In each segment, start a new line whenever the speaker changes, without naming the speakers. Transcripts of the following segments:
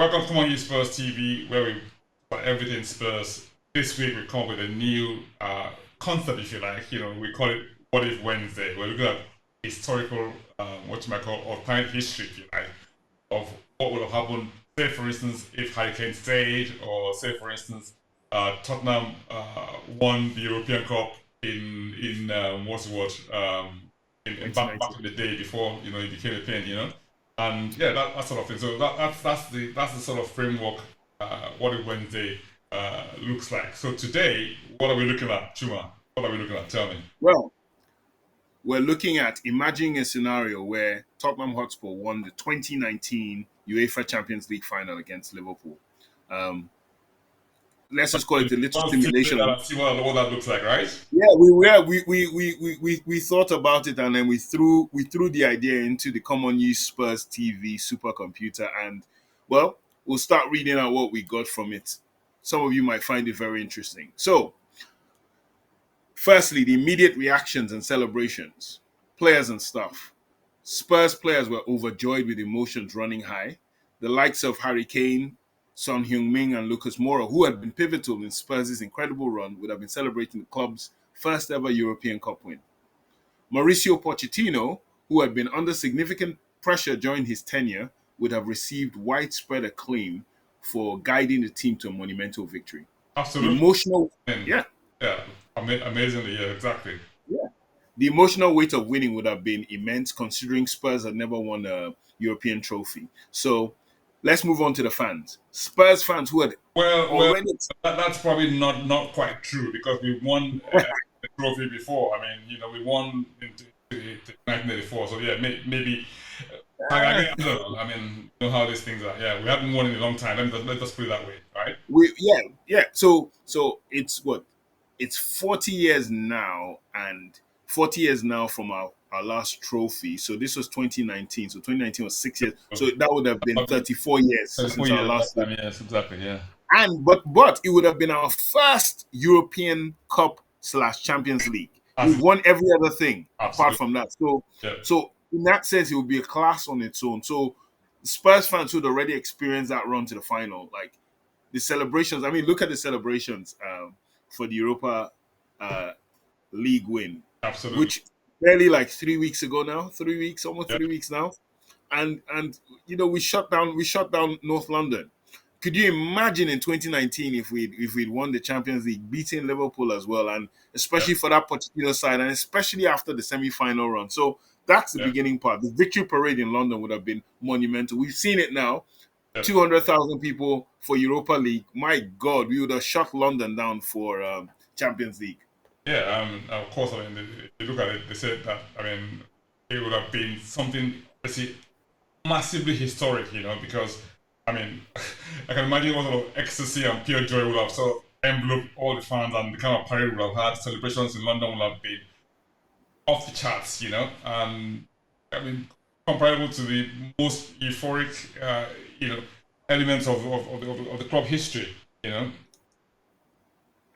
Welcome to Come On You Spurs TV, where we for everything Spurs. This week we come up with a new concept, if you like. We call it What If Wednesday. We're looking at historical, what you might call alternate history, if you like, of what would have happened. Say, for instance, if Hurricane stayed, or say, for instance, Tottenham won the European Cup in what's the word back in the day before it became a thing. And yeah, that sort of thing. So that's the sort of framework. What a Wednesday looks like. So today, what are we looking at, Chuma? What are we looking at? Tell me.
Well, we're looking at imagining a scenario where Tottenham Hotspur won the 2019 UEFA Champions League Final against Liverpool. Um, let's just call it a little
Let's simulate that
simulation.
and see what that looks like, right?
Yeah, we thought about it, and then we threw the idea into the Common Use Spurs TV supercomputer, and well, we'll start reading out what we got from it. Some of you might find it very interesting. So, firstly, the immediate reactions and celebrations, players and staff. Spurs players were overjoyed with emotions running high. The likes of Harry Kane, Son Heung-min, and Lucas Moura, who had been pivotal in Spurs' incredible run, would have been celebrating the club's first ever European Cup win. Mauricio Pochettino, who had been under significant pressure during his tenure, would have received widespread acclaim for guiding the team to a monumental victory. The
Absolutely.
emotional,
And
yeah,
yeah, amazingly, yeah, exactly.
yeah. The emotional weight of winning would have been immense considering Spurs had never won a European trophy. So let's move on to the fans. Spurs fans who had
Well,
already.
that's probably not quite true because we won the trophy before. I mean, we won in 1984. So yeah, maybe. I don't know. I mean, you know how these things are. Yeah, we haven't won in a long time. Let us put it that way, right?
Yeah. So it's what? It's 40 years now, and 40 years now from our last trophy. So this was 2019. So 2019 was 6 years. So that would have been 34 years
34
since our
years last
last.
time. Yes, exactly. Yeah.
And but it would have been our first European Cup slash Champions League.
As
We've
it,
won every other thing apart
absolutely.
from that. So
Yeah.
so in that sense, it would be a class on its own. So Spurs fans who'd already experienced that run to the final, like the celebrations. I mean, look at the celebrations for the Europa uh, League win,
Absolutely.
which barely like 3 weeks ago now, 3 weeks, almost
Yeah.
3 weeks now, and we shut down North London. Could you imagine in 2019 if we'd won the Champions League, beating Liverpool as well, and
Yeah.
especially for that particular side, and especially after the semi-final run? So that's the
Yeah.
beginning part. The victory parade in London would have been monumental. We've seen it now.
Yeah.
200,000 people for Europa League. My God, we would have shut London down for Champions League.
Yeah. Of course. I mean, if you look at it, they said that. I mean, it would have been something, let's see, massively historic. Because I mean, I can imagine what sort of ecstasy and pure joy would have sort of enveloped all the fans, and the kind of parade would have had. Celebrations in London would have been off the charts. And I mean, comparable to the most euphoric, elements of the club history.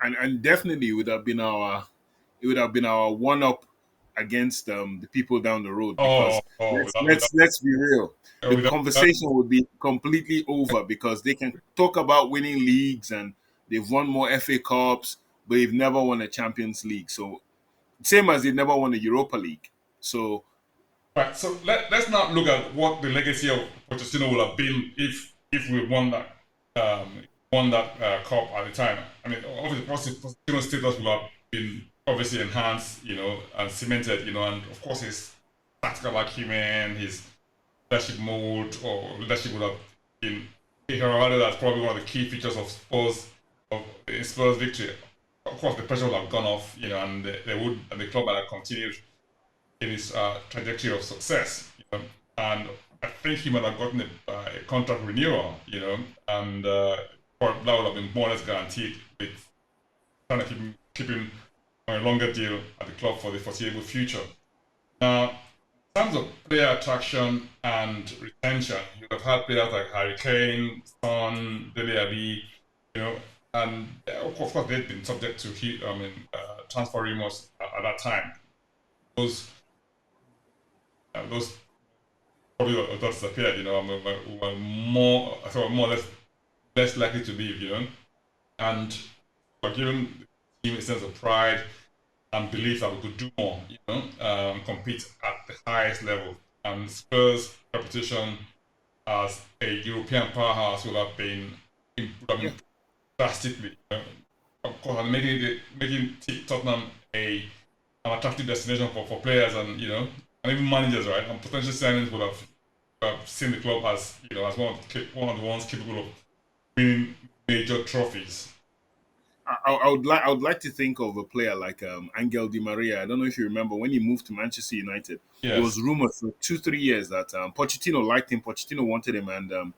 And definitely it would have been our one up against the people down the road,
Oh,
because
oh,
let's be real. The
without
conversation would be completely over because they can talk about winning leagues and they've won more FA Cups, but they've never won a Champions League. So same as they never won a Europa League. So
right. So let's not look at what the legacy of Pochettino would have been if we won that cup at the time. I mean, obviously, Pochettino's status would have been obviously enhanced, and cemented, and of course his tactical acumen, his leadership mode or leadership would have been heralded as probably one of the key features of Spurs victory. Of course, the pressure would have gone off, and the club might have continued in his trajectory of success. And I think he might have gotten a contract renewal, and that would have been more or less guaranteed with trying to keep him on a longer deal at the club for the foreseeable future. Now, in terms of player attraction and retention, you have had players like Harry Kane, Son, Dele Alli, and of course they've been subject to transfer rumors at that time. Those probably would have disappeared. Were more, sort of more or less likely to leave. And we're giving the team a sense of pride and belief that we could do more. Compete at the highest level. And Spurs' reputation as a European powerhouse would have been
Yeah.
drastically. Of course, and making Tottenham an attractive destination for players and even managers, right? And potential signings would have seen the club as one of the ones capable of winning major trophies.
I would like to think of a player like Angel Di Maria. I don't know if you remember when he moved to Manchester United. It was
Yes.
rumored for 2 3 years that Pochettino liked him. Pochettino wanted him, and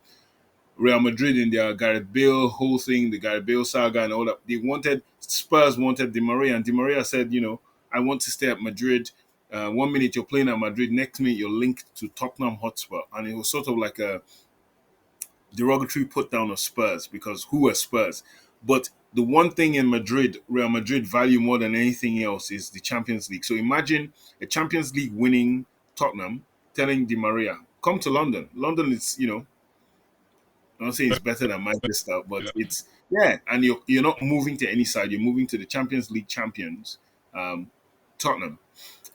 Real Madrid in their Gareth Bale whole thing, the Gareth Bale saga, and all that. Spurs wanted Di Maria, and Di Maria said, I want to stay at Madrid. 1 minute you're playing at Madrid, next minute you're linked to Tottenham Hotspur, and it was sort of like a derogatory put down of Spurs because who are Spurs? But the one thing in Madrid, Real Madrid value more than anything else is the Champions League. So imagine a Champions League winning Tottenham telling Di Maria, come to London. London is, I don't say it's better than Manchester, but it's yeah, and you're not moving to any side. You're moving to the Champions League champions, um, Tottenham,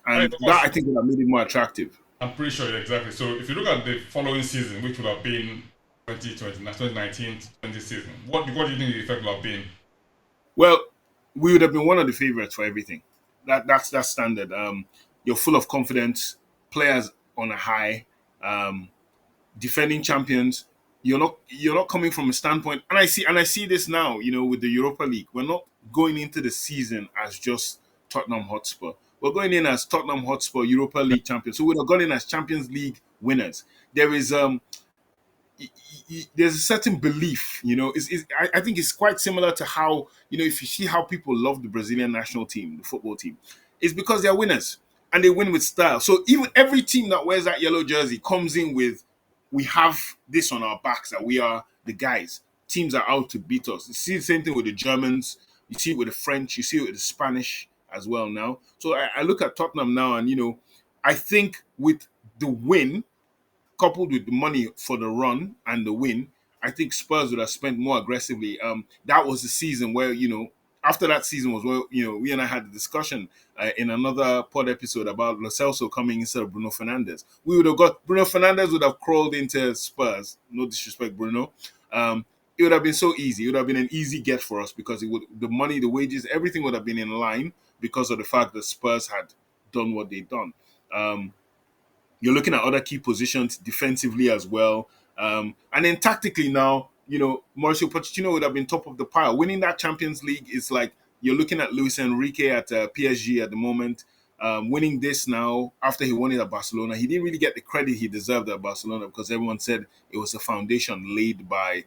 And
and
of
that
course,
I think would have made it more attractive.
I'm pretty sure, yeah, exactly. So if you look at the following season, which would have been 2019 to 20 season, what do you think the effect would have been?
Well, we would have been one of the favorites for everything. That's standard. You're full of confidence, players on a high, um, defending champions. You're not coming from a standpoint, and I see this now. With the Europa League, we're not going into the season as just Tottenham Hotspur. We're going in as Tottenham Hotspur Europa League champions. So we'd have gone in as Champions League winners. There is there's a certain belief, I think it's quite similar to how, if you see how people love the Brazilian national team, the football team, it's because they're winners and they win with style. So even every team that wears that yellow jersey comes in with, we have this on our backs that we are the guys. Teams are out to beat us. You see the same thing with the Germans, you see it with the French, you see it with the Spanish as well now. So I look at Tottenham now and, I think with the win, coupled with the money for the run and the win, I think Spurs would have spent more aggressively. That was the season where, after that season was where, we and I had a discussion in another pod episode about Lo Celso coming instead of Bruno Fernandes. We would have got Bruno Fernandes would have crawled into Spurs. No disrespect, Bruno. It would have been so easy. It would have been an easy get for us because the money, the wages, everything would have been in line because of the fact that Spurs had done what they'd done. You're looking at other key positions defensively as well. And then tactically now, Mauricio Pochettino would have been top of the pile. Winning that Champions League is like you're looking at Luis Enrique at PSG at the moment. Winning this now after he won it at Barcelona, he didn't really get the credit he deserved at Barcelona because everyone said it was a foundation laid by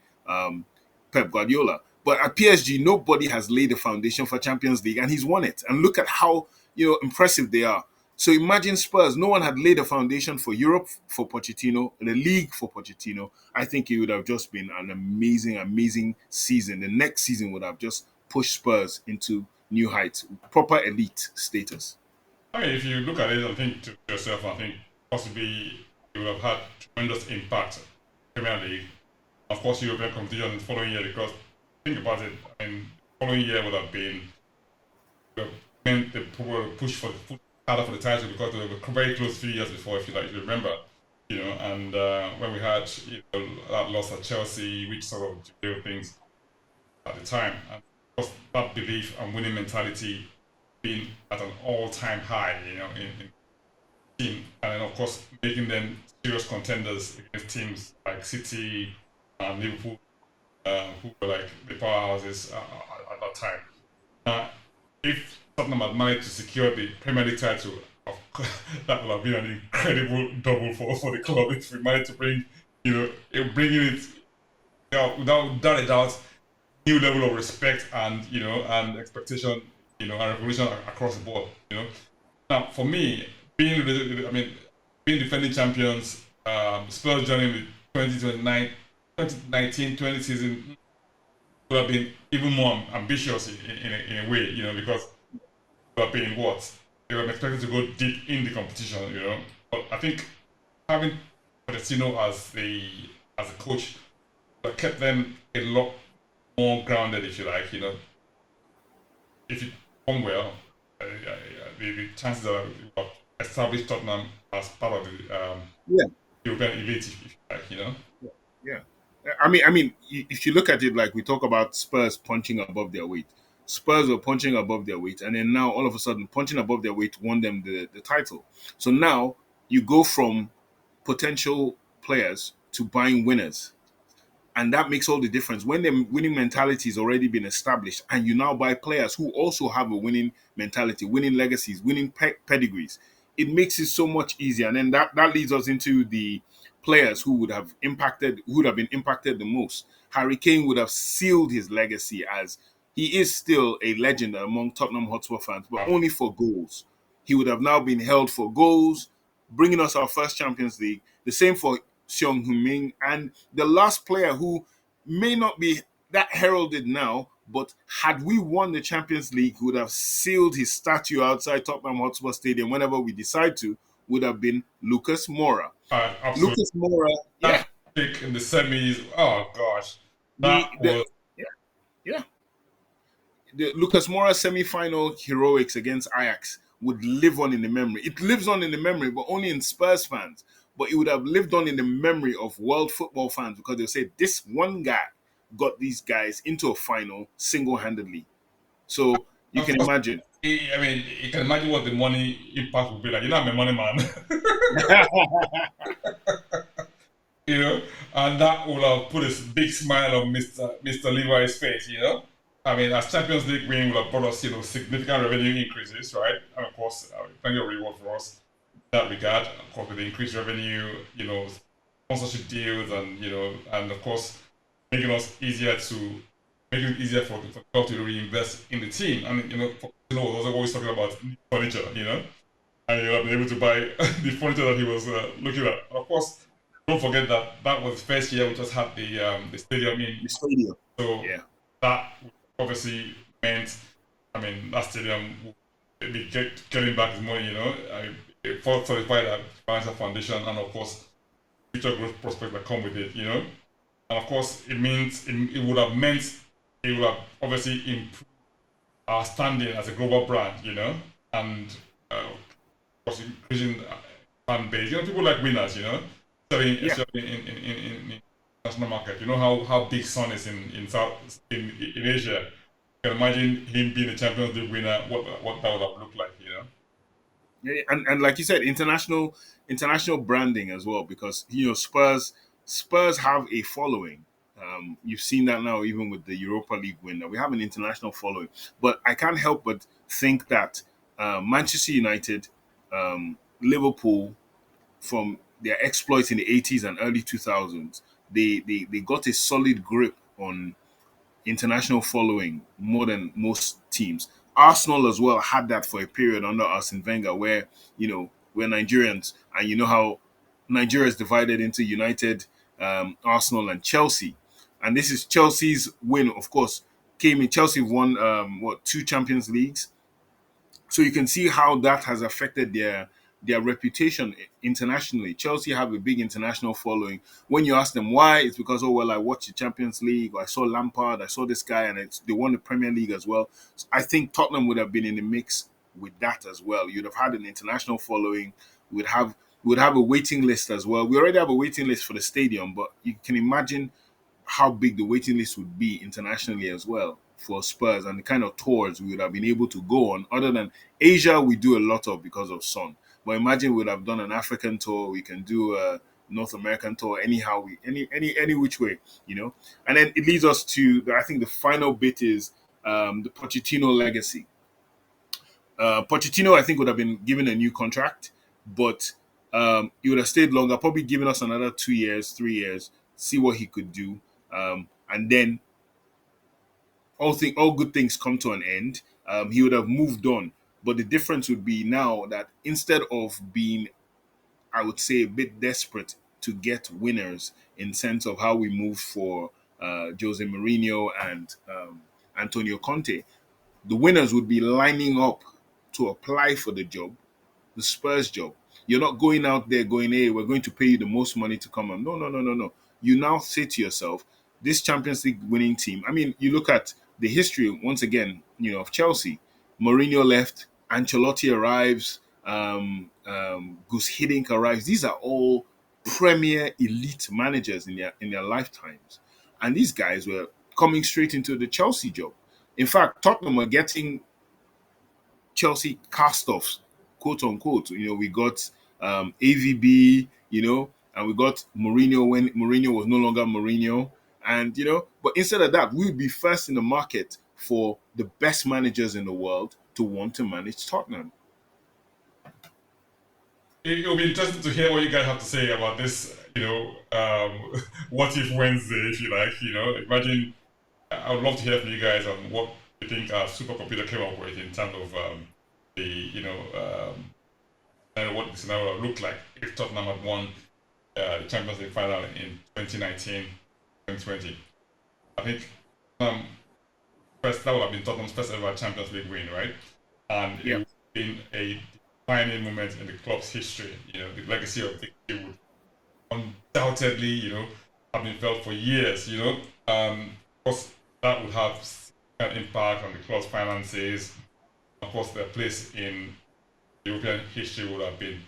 Pep Guardiola. But at PSG, nobody has laid a foundation for Champions League, and he's won it. And look at how impressive they are. So imagine Spurs. No one had laid a foundation for Europe for Pochettino, the league for Pochettino. I think it would have just been an amazing, amazing season. The next season would have just pushed Spurs into new heights, proper elite status.
I mean, if you look at it and think to yourself, I think possibly it would have had tremendous impact on the Premier League. Of course, European competition in the following year, because think about it, I mean, the following year would have been meant the push for the harder for the title because they were very close 3 years before, if you remember, and when we had that loss at Chelsea, which sort of derailed things at the time, and of course that belief and winning mentality being at an all-time high, in team, and then of course making them serious contenders against teams like City and Liverpool, who were like the powerhouses at that time. If Tottenham had managed to secure the Premier League title, that would have been an incredible double for the club. If we managed to bringing it without a doubt, new level of respect and expectation, and recognition across the board. Now for me, being defending champions, Spurs joining the 2019-20 season would have been even more ambitious in a way, because they were being what? They were expected to go deep in the competition, But I think having Pochettino as a coach, but kept them a lot more grounded, if you like. If you perform well, the chances are you have established Tottenham as part of the
Yeah,
European elite, if you like.
yeah. I mean, if you look at it like we talk about Spurs punching above their weight, Spurs were punching above their weight, and then now all of a sudden punching above their weight won them the title. So now you go from potential players to buying winners, and that makes all the difference when the winning mentality has already been established, and you now buy players who also have a winning mentality, winning legacies, winning pedigrees. It makes it so much easier, and then that leads us into the players who would have been impacted the most. Harry Kane would have sealed his legacy, as he is still a legend among Tottenham Hotspur fans, but only for goals. He would have now been held for goals, bringing us our first Champions League. The same for Seong Heung-min, and the last player who may not be that heralded now, but had we won the Champions League, would have sealed his statue outside Tottenham Hotspur Stadium whenever we decide to, would have been Lucas Moura.
Absolutely.
Lucas Moura, yeah,
That pick in the semis, oh gosh,
the
that
the
was
yeah, yeah. The Lucas Moura semi-final heroics against Ajax would live on in the memory. It lives on in the memory, but only in Spurs fans. But it would have lived on in the memory of world football fans, because they'll say this one guy got these guys into a final single-handedly. So you
of
can
course.
imagine.
I mean, you can imagine what the money impact would be like. I'm a money man. you know, and that would have put a big smile on Mr. Levi's face. I mean, as Champions League win would have brought us, significant revenue increases, right? And of course, plenty of reward for us in that regard. Of course, with the increased revenue, sponsorship deals, and of course, making us easier to making it easier for the club to reinvest in the team. And was also always talking about furniture, and you'll be able to buy the furniture that he was looking at. And of course, don't forget that that was the first year we just had the stadium in,
The stadium.
so
Yeah.
that obviously meant, I mean, that stadium will be getting back his money. It fortify that financial foundation, and of course, future growth prospects that come with it. And of course, it would have meant it would have obviously improved our standing as a global brand. And was increasing fan base. People like winners.
Yeah.
Especially in international market. You know how big Son is in Asia. You can imagine him being a Champions League winner. What that would have looked like.
Yeah, and like you said, international branding as well, because Spurs have a following. You've seen that now, even with the Europa League winner. We have an international following, but I can't help but think that Manchester United, Liverpool, from their exploits in the 80s and early 2000s, they got a solid grip on international following more than most teams. Arsenal as well had that for a period under Arsene Wenger, where we're Nigerians, and you know how Nigeria is divided into United, Arsenal, and Chelsea. And this is Chelsea's win, of course. Came in Chelsea won two Champions Leagues, so you can see how that has affected their reputation internationally. Chelsea have a big international following. When you ask them why, it's because, oh well, I watched the Champions League, or I saw Lampard, I saw this guy, and they won the Premier League as well. So I think Tottenham would have been in the mix with that as well. You'd have had an international following. We'd have a waiting list as well. We already have a waiting list for the stadium, but you can imagine how big the waiting list would be internationally as well for Spurs, and the kind of tours we would have been able to go on. Other than Asia, we do a lot of because of Son. But imagine we'd have done an African tour. We can do a North American tour anyhow, any which way. And then it leads us to I think the final bit is the Pochettino legacy. Pochettino, I think, would have been given a new contract, but he would have stayed longer, probably giving us another 2 years, 3 years, see what he could do, and then all good things come to an end. He would have moved on, but the difference would be now that instead of being, I would say, a bit desperate to get winners in sense of how we moved for Jose Mourinho and Antonio Conte, the winners would be lining up to apply for the job, the Spurs job. You're not going out there going, hey, we're going to pay you the most money to come on. No, no, no, no, no. You now say to yourself, this Champions League winning team. I mean, you look at the history once again, of Chelsea. Mourinho left, Ancelotti arrives, Gus Hiddink arrives. These are all premier elite managers in their lifetimes, and these guys were coming straight into the Chelsea job. In fact, Tottenham are getting Chelsea cast-offs, quote unquote. We got AVB, and we got Mourinho when Mourinho was no longer Mourinho. And but instead of that, we would be first in the market for the best managers in the world to want to manage Tottenham.
It'll be interesting to hear what you guys have to say about this, what if Wednesday, if you like, imagine, I would love to hear from you guys on what you think our supercomputer came up with in terms of the, what the scenario would look like if Tottenham had won the Champions League final in 2019, 2020. I think first that would have been Tottenham's first ever Champions League win, right? And it would have been a defining moment in the club's history. The legacy of victory would undoubtedly, have been felt for years. Of course, that would have an impact on the club's finances. Of course, their place in European history would have been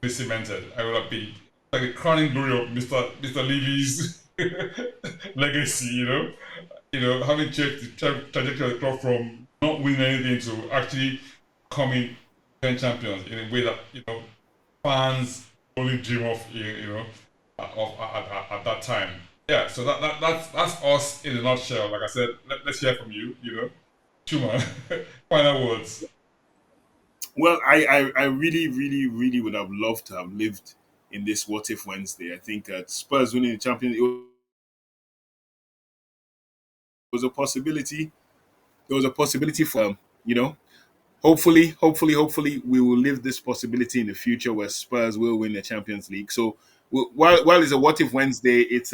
cemented. I would have been like the crowning glory of Mr. Levy's legacy. Having changed the trajectory of the club from not winning anything to actually coming 10 champions in a way that fans only dream of at that time. Yeah, so that's us in a nutshell. Like I said, let's hear from you. Chuma, final words.
Well, I really, really, really would have loved to have lived in this What If Wednesday. I think Spurs winning the Champions League was a possibility. There was a possibility for hopefully we will live this possibility in the future where Spurs will win the Champions League. So while it's a What If Wednesday, it's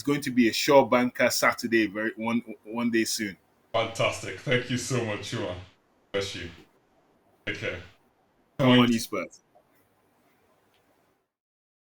going to be a sure banker Saturday one day soon.
Fantastic. Thank you so much, Chuma. Bless you. Take care.
Come on, you Spurs.